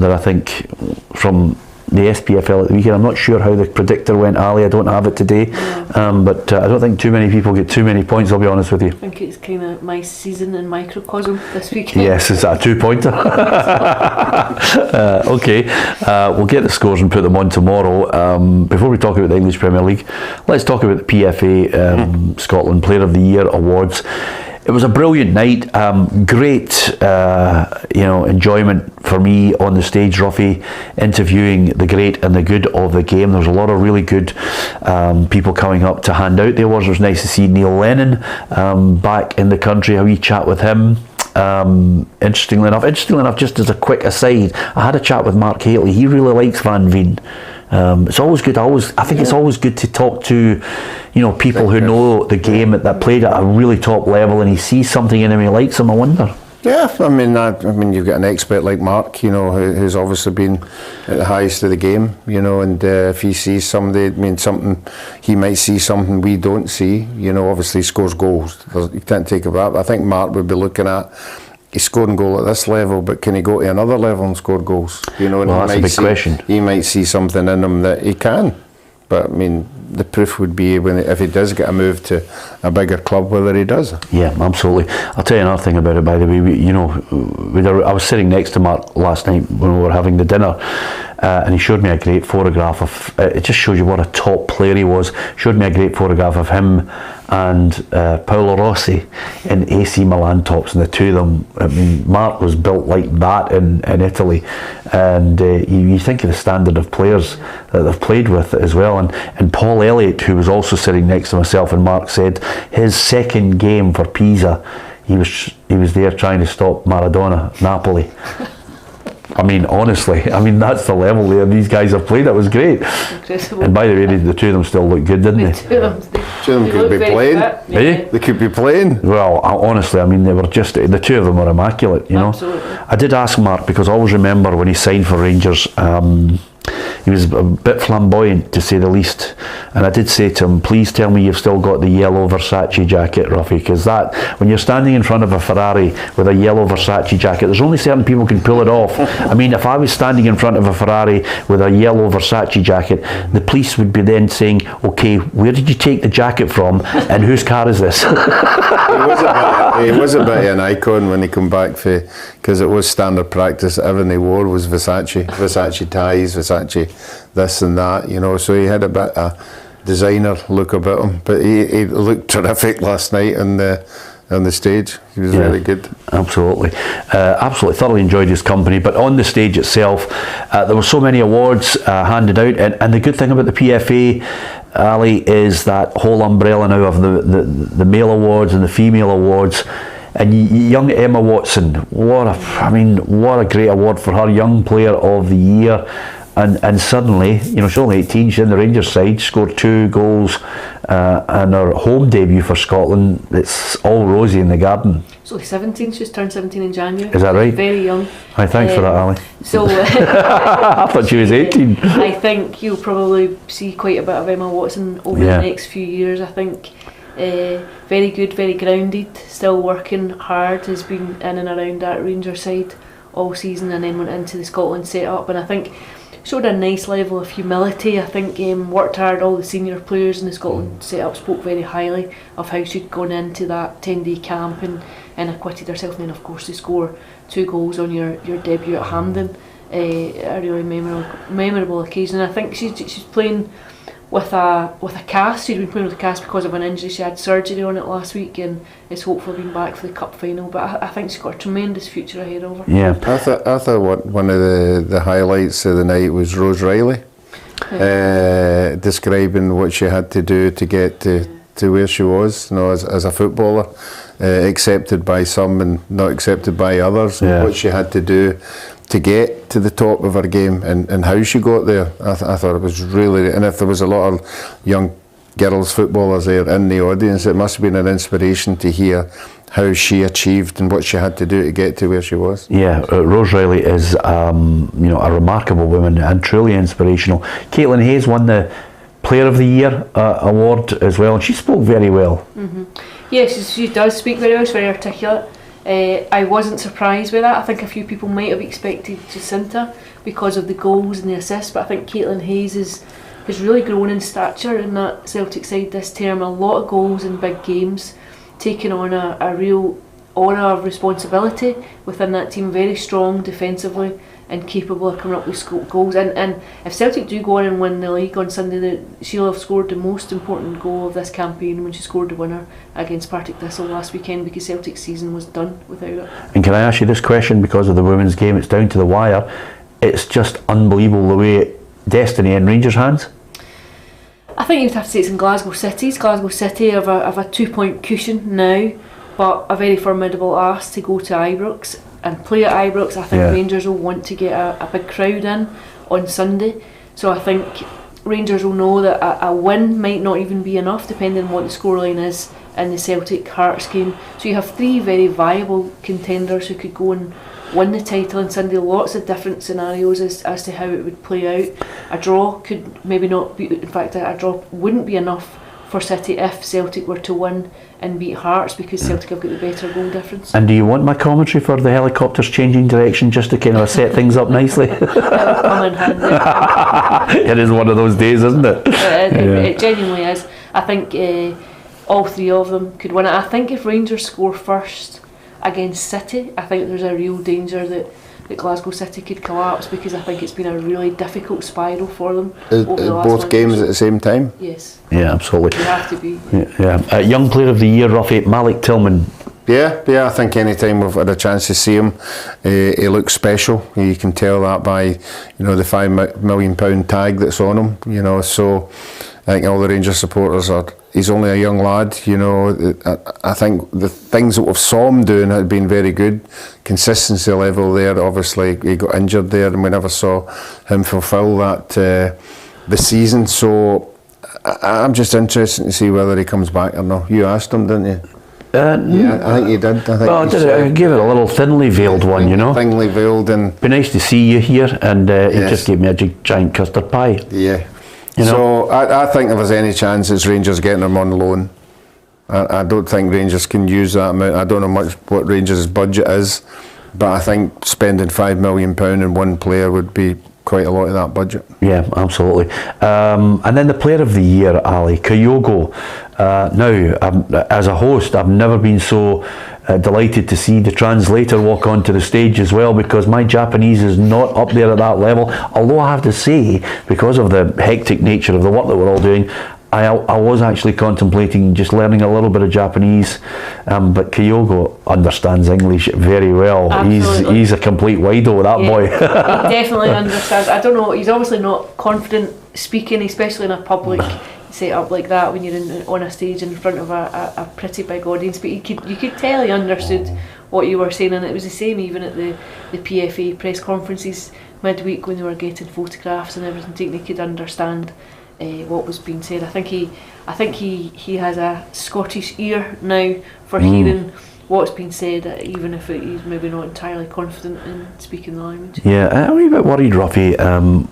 that I think from the SPFL at the weekend. I'm not sure how the predictor went, Ali, I don't have it today, but I don't think too many people get too many points, I'll be honest with you. I think it's kind of my season in microcosm this weekend. Yes, is that a 2-pointer? Okay, we'll get the scores and put them on tomorrow. Before we talk about the English Premier League, let's talk about the PFA Scotland Player of the Year Awards. It was a brilliant night, great enjoyment for me on the stage, Ruffy, interviewing the great and the good of the game. There was a lot of really good people coming up to hand out the awards. It was nice to see Neil Lennon back in the country, a wee chat with him. Interestingly enough, just as a quick aside, I had a chat with Mark Hateley. He really likes Van Veen. It's always good. I think it's always good to talk to, people who know the game that played at a really top level, and he sees something in him, he likes him. I wonder. Yeah, I mean, you've got an expert like Mark, who's obviously been at the highest of the game, and if he sees somebody, he might see something we don't see. Obviously he scores goals. You can't take it back. I think Mark would be looking at. He scored a goal at this level, but can he go to another level and score goals? Well, that's a big question. He might see something in him that he can, but the proof would be if he does get a move to a bigger club, whether he does. Yeah, absolutely. I'll tell you another thing about it, by the way. I was sitting next to Mark last night when we were having the dinner, and he showed me a great photograph of. It just shows you what a top player he was. Showed me a great photograph of him and Paolo Rossi in AC Milan tops, and the two of them. Mark was built like that in Italy, and you think of the standard of players that they've played with as well. And Paul Elliott, who was also sitting next to myself and Mark, said his second game for Pisa, he was there trying to stop Maradona, Napoli. Honestly, that's the level there these guys have played. That was great. Incredible. And by the way, the two of them still look good, didn't they? Two of them could be playing. They could be playing. Well, honestly, they were just, the two of them were immaculate, Absolutely. I did ask Mark, because I always remember when he signed for Rangers, he was a bit flamboyant, to say the least, and I did say to him, please tell me you've still got the yellow Versace jacket, Ruffy, because that, when you're standing in front of a Ferrari with a yellow Versace jacket, there's only certain people can pull it off. If I was standing in front of a Ferrari with a yellow Versace jacket, the police would be then saying, okay, where did you take the jacket from, and whose car is this? He was a bit of an icon when he come back, because it was standard practice. Everything he wore was Versace ties, Versace this and that, so he had a bit of designer look about him, but he looked terrific last night on the stage. He was very good. Absolutely, thoroughly enjoyed his company. But on the stage itself, there were so many awards handed out, and the good thing about the PFA, Ali, is that whole umbrella now of the male awards and the female awards. And young Emma Watson, what a great award for her, Young Player of the Year. And suddenly, she's only 18, she's in the Rangers side, scored 2 goals, and her home debut for Scotland, it's all rosy in the garden. She's only 17, she's turned 17 in January. Is that right? Very young. Hi, thanks for that, Ali. So, I thought she was 18. I think you'll probably see quite a bit of Emma Watson over the next few years. I think very good, very grounded, still working hard, has been in and around that Rangers side all season, and then went into the Scotland set-up, and I think showed a nice level of humility. I think worked hard. All the senior players in the Scotland set-up spoke very highly of how she'd gone into that 10-day camp and acquitted herself, and then of course to score 2 goals on your debut at Hampden, a really memorable occasion. And I think she's playing with a cast. She'd been playing with a cast because of an injury. She had surgery on it last week and is hopefully being back for the cup final. But I think she's got a tremendous future ahead of her. Yeah, I thought one of the highlights of the night was Rose Reilly describing what she had to do to get to where she was, as a footballer, accepted by some and not accepted by others. And what she had to do to get to the top of her game and how she got there. I thought it was really, and if there was a lot of young girls footballers there in the audience, it must have been an inspiration to hear how she achieved and what she had to do to get to where she was. Yeah, Rose Reilly is a remarkable woman and truly inspirational. Caitlin Hayes won the Player of the Year award as well, and she spoke very well. Mm-hmm. Yes, she does speak very well. She's very articulate. I wasn't surprised with that. I think a few people might have expected Jacinta because of the goals and the assists, but I think Caitlin Hayes has really grown in stature in that Celtic side this term. A lot of goals in big games, taking on a real aura of responsibility within that team. Very strong defensively and capable of coming up with goals. And if Celtic do go on and win the league on Sunday, she'll have scored the most important goal of this campaign when she scored the winner against Partick Thistle last weekend, because Celtic's season was done without it. And can I ask you this question, because of the women's game, it's down to the wire. It's just unbelievable the way destiny in Rangers' hands. I think you'd have to say it's in Glasgow City. Glasgow City have a 2-point cushion now, but a very formidable ask to go to Ibrox and play at Ibrox. I think Rangers will want to get a big crowd in on Sunday, so I think Rangers will know that a win might not even be enough, depending on what the scoreline is in the Celtic Hearts game. So you have three very viable contenders who could go and win the title on Sunday. Lots of different scenarios as to how it would play out. A draw could maybe not be, in fact a draw wouldn't be enough for City if Celtic were to win and beat Hearts, because Celtic have got the better goal difference. And do you want my commentary for the helicopters changing direction just to kind of set things up nicely? That'll come in handy. It is one of those days, isn't it? It genuinely is. I think all three of them could win it. I think if Rangers score first against City, I think there's a real danger that Glasgow City could collapse, because I think it's been a really difficult spiral for them over the last both games years. at the same time? Yes. Yeah, absolutely. You have to be. Yeah. Young Player of the Year, Ruffy, Malik Tillman. Yeah, I think any time we've had a chance to see him, he looks special. You can tell that by the £5 million tag that's on him. So I think all the Rangers supporters he's only a young lad. I think the things that we've saw him doing have been very good. Consistency level there. Obviously, he got injured there, and we never saw him fulfil that this season. So I'm just interested to see whether he comes back or not. You asked him, didn't you? Yeah, I think you did. I gave it a little thinly veiled one, Thinly veiled, and be nice to see you here, and he just gave me a giant custard pie. Yeah. So I think if there's any chance it's Rangers getting him on loan. I don't think Rangers can use that amount. I don't know much what Rangers' budget is, but I think spending £5 million in one player would be quite a lot of that budget. Yeah, absolutely. And then the Player of the Year, Ali, Kyogo. Now, as a host, I've never been so delighted to see the translator walk onto the stage as well, because my Japanese is not up there at that level. Although I have to say, because of the hectic nature of the work that we're all doing, I was actually contemplating just learning a little bit of Japanese, but Kyogo understands English very well. Absolutely. He's a complete wido, that boy. He definitely understands. I don't know, he's obviously not confident speaking, especially in a public set up like that, when you're on a stage in front of a pretty big audience, but you could tell he understood what you were saying, and it was the same even at the PFA press conferences midweek when they were getting photographs and everything. He could understand what was being said. I think he has a Scottish ear now for hearing what's been said, even if he's maybe not entirely confident in speaking the language. Yeah, I'm a wee bit worried, Ruffy,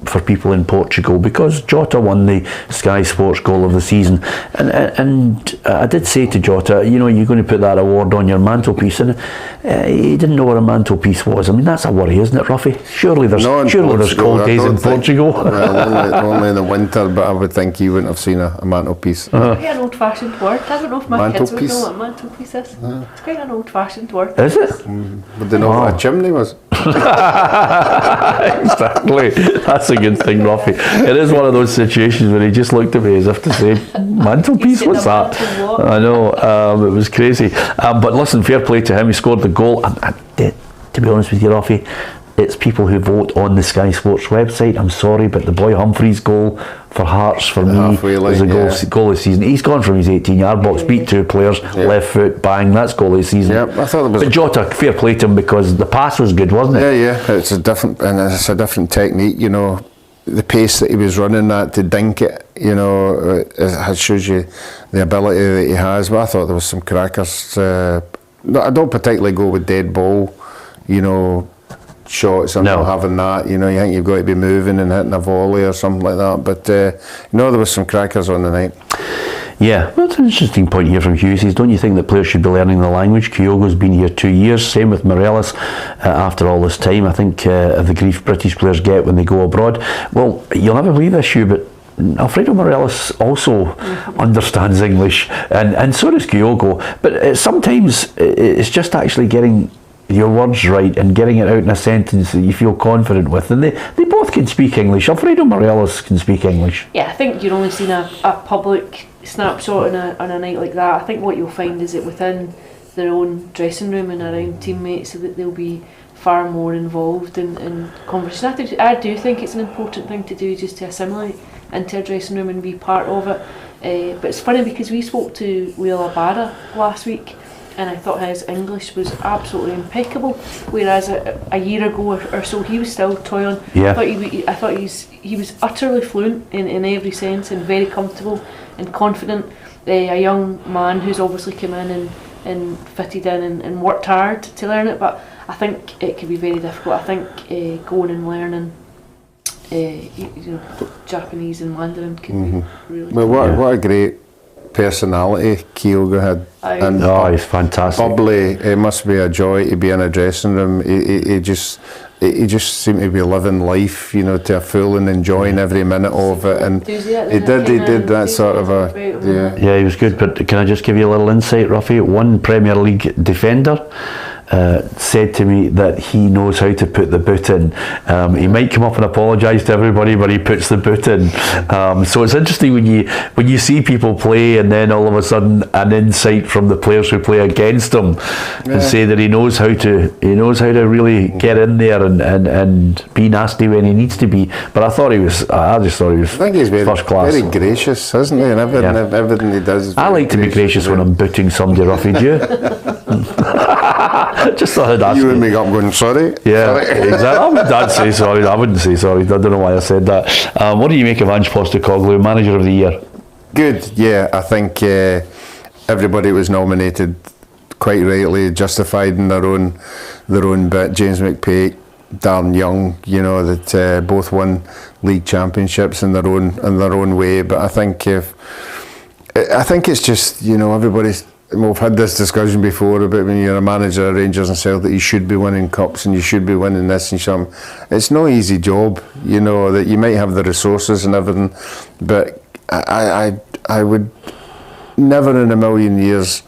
for people in Portugal, because Jota won the Sky Sports Goal of the Season, and I did say to Jota, you're going to put that award on your mantelpiece, and he didn't know what a mantelpiece was. I mean, that's a worry, isn't it, Ruffy? Surely there's cold days in Portugal. Well, only in the winter, but I would think you wouldn't have seen a mantelpiece. It's quite an old-fashioned word. I don't know if my kids would know what a mantelpiece is. It's quite an old-fashioned word. Is it? Would they know what a chimney was? Exactly. That's a good thing, Ruffy. It is one of those situations where he just looked at me as if to say, mantelpiece, what's that? I know, it was crazy. But listen, fair play to him. He scored the goal. To be honest with you, Ruffy, it's people who vote on the Sky Sports website. I'm sorry, but the boy Humphreys goal for Hearts, for me, halfway line, was the goal of the season. He's gone from his 18-yard box, beat two players, left foot, bang, that's goal of the season. Yeah, I thought it was. But Jota, fair play to him, because the pass was good, wasn't it? Yeah, it's a different technique, you know. The pace that he was running at to dink it, you know, it shows you the ability that he has. But I thought there was some crackers. I don't particularly go with dead ball, you know, shots. I'm not having that. You know, you think you've got to be moving and hitting a volley or something like that. But you know, there was some crackers on the night. Yeah, well, that's an interesting point here from Hughes. Don't you think that players should be learning the language? Kyogo's been here 2 years, same with Morelos after all this time. I think of the grief British players get when they go abroad. Well, you'll never believe this, Hugh, but Alfredo Morelos also understands English, and so does Kyogo. But sometimes it's just actually getting your words right and getting it out in a sentence that you feel confident with, and they both can speak English. Alfredo Morelos can speak English. Yeah, I think you're only seeing a public snapshot on a night like that. I think what you'll find is that within their own dressing room and around teammates, so that they'll be far more involved in conversation. I do think it's an important thing to do, just to assimilate into a dressing room and be part of it. But it's funny because we spoke to Will Abada last week, and I thought his English was absolutely impeccable, whereas a year ago or so he was still toiling. Yeah. I thought he was utterly fluent in every sense, and very comfortable and confident. A young man who's obviously come in and fitted in and worked hard to learn it, but I think it could be very difficult. I think going and learning Japanese and Mandarin could be really Well, what a great personality Kyogo had. And he's fantastic. Bubbly. It must be a joy to be in a dressing room. He just seemed to be living life, you know, to a full and enjoying every minute of it. And he did that sort of a Yeah, he was good. But can I just give you a little insight, Ruffy? One Premier League defender said to me that he knows how to put the boot in. He might come up and apologise to everybody, but he puts the boot in. So it's interesting when you see people play, and then all of a sudden an insight from the players who play against him and say that he knows how to really get in there and be nasty when he needs to be. But I just thought he was I think he's first class. Very gracious, isn't he? And everything he does. I like to be gracious when I'm booting somebody, Ruffy. Do you? Just thought I'd ask you. And me up going, sorry? Yeah, sorry. Exactly. I'd say sorry. I wouldn't say sorry. I don't know why I said that. What do you make of Ange Postecoglou, Manager of the Year? Good, yeah. I think everybody was nominated quite rightly, justified in their own bit. James McPake, Darren Young, you know, that both won league championships in their own way. But I think it's just, you know, everybody's. We've had this discussion before about when you're a manager of Rangers and Celtic, you should be winning cups and you should be winning this and something. It's no easy job, you know, that you might have the resources and everything, but I would never in a million years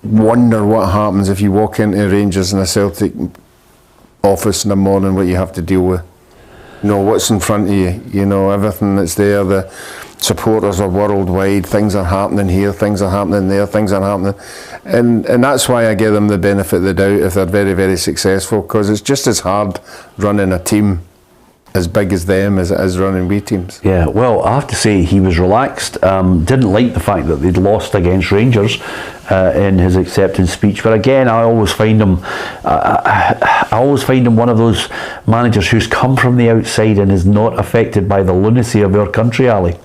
wonder what happens if you walk into a Rangers and a Celtic office in the morning, what you have to deal with. You know, what's in front of you, you know, everything that's there, the supporters are worldwide, things are happening here, things are happening there, things are happening, and that's why I give them the benefit of the doubt if they're very, very successful, because it's just as hard running a team as big as them as it is running wee teams. Yeah, well, I have to say he was relaxed. Didn't like the fact that they'd lost against Rangers in his acceptance speech. But again, I always find him one of those managers who's come from the outside and is not affected by the lunacy of our country, Ali.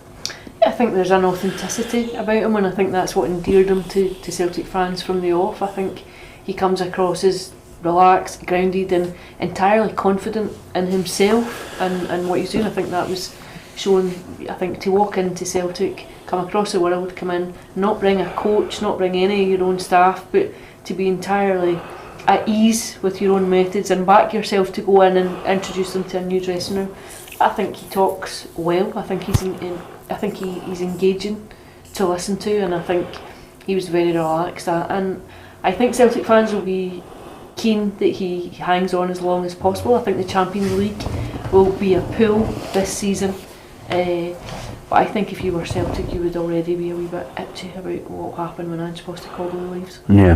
I think there's an authenticity about him, and I think that's what endeared him to Celtic fans from the off. I think he comes across as relaxed, grounded and entirely confident in himself and what he's doing. I think that was shown, I think, to walk into Celtic, come across the world, come in, not bring a coach, not bring any of your own staff, but to be entirely at ease with your own methods and back yourself to go in and introduce them to a new dressing room. I think he talks well. I think he's engaging to listen to, and I think he was very relaxed. And I think Celtic fans will be keen that he hangs on as long as possible. I think the Champions League will be a pull this season, but I think if you were Celtic, you would already be a wee bit itchy about what will happen when Ange Postecoglou leaves. Yeah,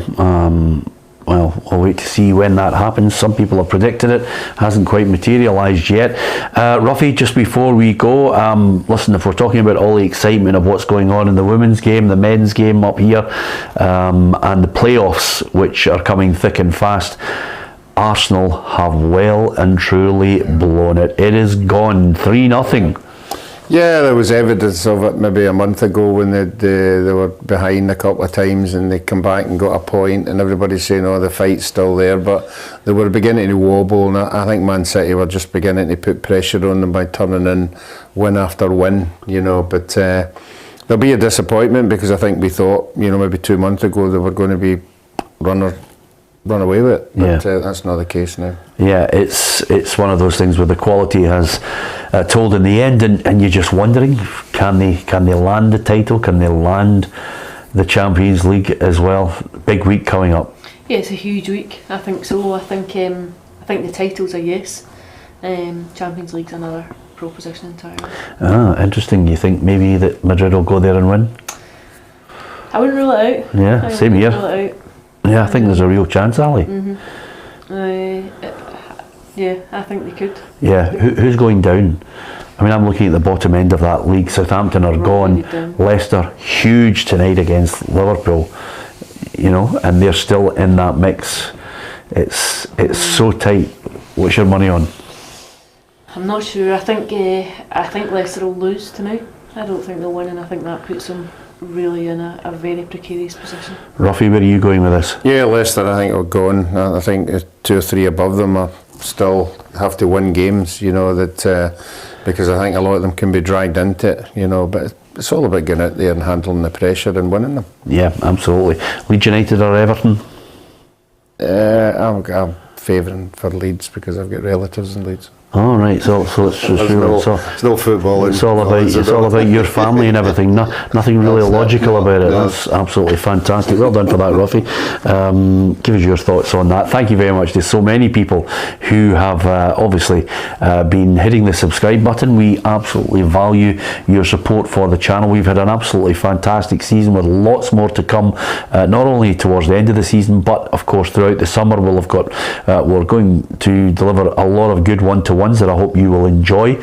well, we'll wait to see when that happens. Some people have predicted it, hasn't quite materialised yet. Ruffy, just before we go, listen, if we're talking about all the excitement of what's going on in the women's game, the men's game up here, and the playoffs, which are coming thick and fast, Arsenal have well and truly blown it. It is gone 3-0. Yeah, there was evidence of it maybe a month ago when they were behind a couple of times and they come back and got a point, and everybody's saying, oh, the fight's still there, but they were beginning to wobble, and I think Man City were just beginning to put pressure on them by turning in win after win, you know, but there'll be a disappointment because I think we thought, you know, maybe 2 months ago they were going to be run away with it, but that's not the case now. Yeah, it's one of those things where the quality has told in the end, and you're just wondering, can they land the title? Can they land the Champions League as well? Big week coming up. Yeah, it's a huge week. I think so. I think the title's a yes. Champions League's another proposition entirely. Interesting. You think maybe that Madrid will go there and win? I wouldn't rule it out. Yeah, same here. Rule it out. Yeah, I think there's a real chance, Ali. Yeah, I think they could. Yeah, who's going down? I mean, I'm looking at the bottom end of that league. Southampton are gone. Leicester, huge tonight against Liverpool. You know, and they're still in that mix. It's so tight. What's your money on? I'm not sure. I think Leicester will lose tonight. I don't think they'll win, and I think that puts them really in a very precarious position. Ruffy, where are you going with this? Yeah, Leicester, I think, are gone. I think 2 or 3 above them are still have to win games, you know, that because I think a lot of them can be dragged into it, you know, but it's all about getting out there and handling the pressure and winning them. Yeah, absolutely. Leeds United or Everton? I'm favouring for Leeds because I've got relatives in Leeds. All right, so it's no football. It's all about your family and everything. Nothing really logical about it. That's absolutely fantastic. Well done for that, Ruffy. Give us your thoughts on that. Thank you very much. There's so many people who have obviously been hitting the subscribe button. We absolutely value your support for the channel. We've had an absolutely fantastic season with lots more to come. Not only towards the end of the season, but of course throughout the summer we're going to deliver a lot of good one-to-ones that I hope you will enjoy,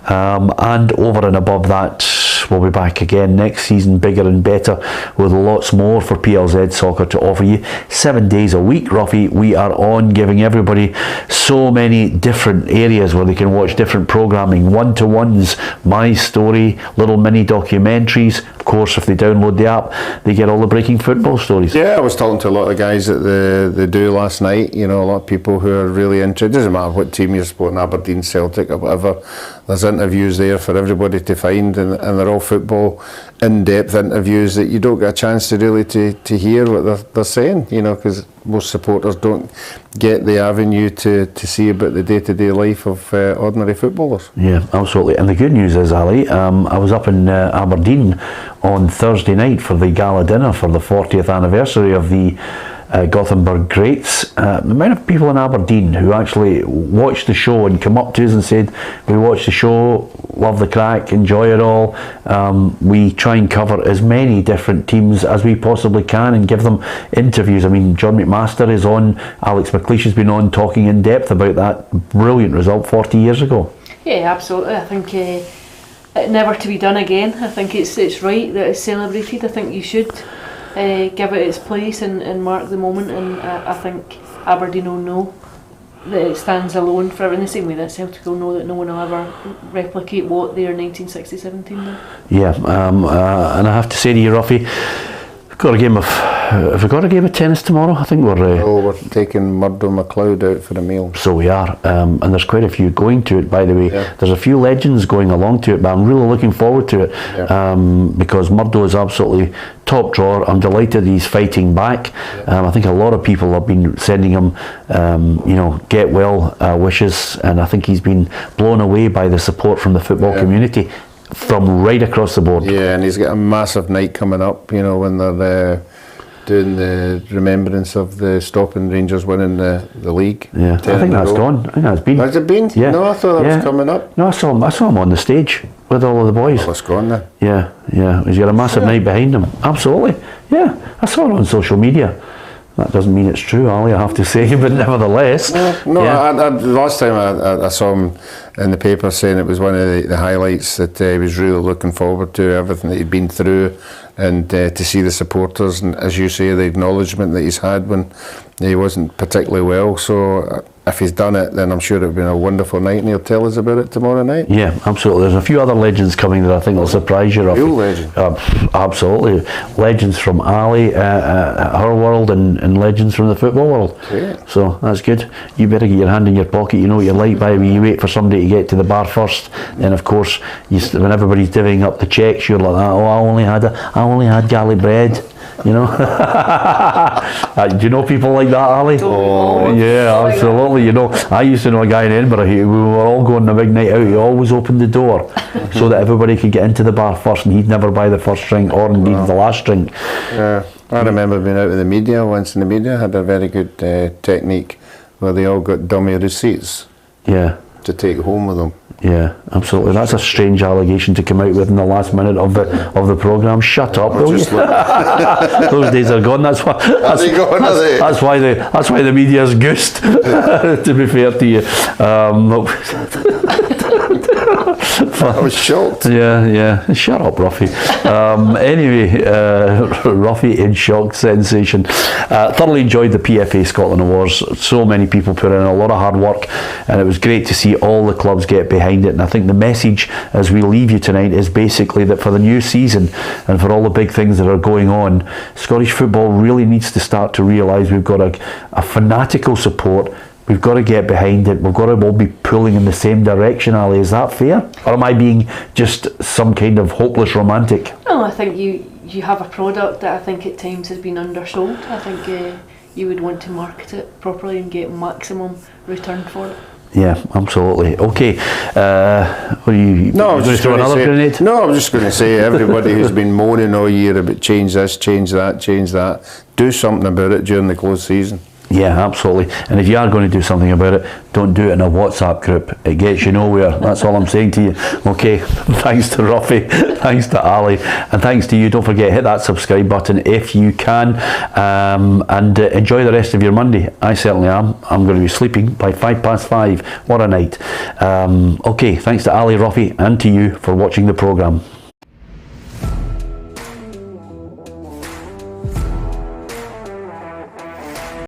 and over and above that, we'll be back again next season, bigger and better, with lots more for PLZ Soccer to offer you. 7 days a week, Ruffy, we are on, giving everybody so many different areas where they can watch different programming, one-to-ones, my story, little mini documentaries. Of course, if they download the app, they get all the breaking football stories. Yeah, I was talking to a lot of guys at the do last night, you know, a lot of people who are really interested. It doesn't matter what team you're supporting, Aberdeen, Celtic or whatever, there's interviews there for everybody to find, and they're all football in-depth interviews that you don't get a chance to really to hear what they're saying, you know, because most supporters don't get the avenue to see about the day-to-day life of ordinary footballers. Yeah, absolutely. And the good news is, Ali, I was up in Aberdeen on Thursday night for the gala dinner for the 40th anniversary of the Gothenburg Greats. The amount of people in Aberdeen who actually watched the show and come up to us and said, we watched the show, love the crack, enjoy it all. We try and cover as many different teams as we possibly can and give them interviews. I mean, John McMaster is on, Alex McLeish has been on talking in depth about that brilliant result 40 years ago. Yeah, absolutely. I think never to be done again. I think it's right that it's celebrated. I think you should give it its place and mark the moment, and I think Aberdeen will know that it stands alone forever, in the same way that Celtic will know that no one will ever replicate what their 1967 team did. Yeah, and I have to say to you, Ruffy, have we got a game of tennis tomorrow? I think we're taking Murdo McLeod out for a meal. So we are, and there's quite a few going to it, by the way. Yeah. There's a few legends going along to it, but I'm really looking forward to it, because Murdo is absolutely top drawer. I'm delighted he's fighting back. Yeah. I think a lot of people have been sending him get well wishes, and I think he's been blown away by the support from the football community from right across the board. Yeah, and he's got a massive night coming up, you know, when they're doing the remembrance of the Stopping Rangers winning the league. Yeah, I think that's gone. I think that's been. Has it been? Yeah. No, I thought that was coming up. No, I saw him on the stage with all of the boys. Well, it's gone then. Yeah, he's got a massive night behind him. Absolutely. Yeah, I saw it on social media. That doesn't mean it's true, Ali, I have to say, but nevertheless. No, last time I saw him in the paper saying it was one of the highlights that he was really looking forward to, everything that he'd been through, and to see the supporters, and as you say, the acknowledgement that he's had when he wasn't particularly well. So if he's done it, then I'm sure it'll be a wonderful night, and he'll tell us about it tomorrow night. Yeah, absolutely. There's a few other legends coming that I think will surprise you, Ruffy. Real legend. Absolutely. Legends from Ali, her world, and legends from the football world. Yeah. So that's good. You better get your hand in your pocket. You know what you're like by when you wait for somebody to get to the bar first. Then of course, when everybody's divvying up the checks, you're like, oh, I only had garlic bread. You know. Do you know people like that, Ali? Oh, yeah, absolutely. You know, I used to know a guy in Edinburgh. We were all going on a big night out. He always opened the door so that everybody could get into the bar first, and he'd never buy the first drink or indeed the last drink. Yeah, I remember being out with the media once, and the media had a very good technique where they all got dummy receipts. Yeah. To take home with them. Yeah, absolutely. That's a strange allegation to come out with in the last minute of the programme. Shut up, will you? Those days are gone. That's why. That's why the media's goosed. To be fair to you. I was shocked. Yeah. Shut up, Ruffy. Anyway, Ruffy in shock sensation. Thoroughly enjoyed the PFA Scotland Awards. So many people put in a lot of hard work, and it was great to see all the clubs get behind it. And I think the message as we leave you tonight is basically that for the new season and for all the big things that are going on, Scottish football really needs to start to realise we've got a fanatical support. We've got to get behind it. We've got to all be pulling in the same direction, Ali. Is that fair? Or am I being just some kind of hopeless romantic? No, I think you have a product that I think at times has been undersold. I think you would want to market it properly and get maximum return for it. Yeah, absolutely. Okay. What are you? No, I was just throw going to another say. grenade? No, I was just going to say, everybody who's been moaning all year about change this, change that, do something about it during the close season. Yeah, absolutely. And if you are going to do something about it, don't do it in a WhatsApp group. It gets you nowhere. That's all I'm saying to you. Okay, thanks to Ruffy, thanks to Ali, and thanks to you. Don't forget, hit that subscribe button if you can, and enjoy the rest of your Monday. I certainly am. I'm going to be sleeping by 5:05. What a night. Okay, thanks to Ali, Ruffy, and to you for watching the programme.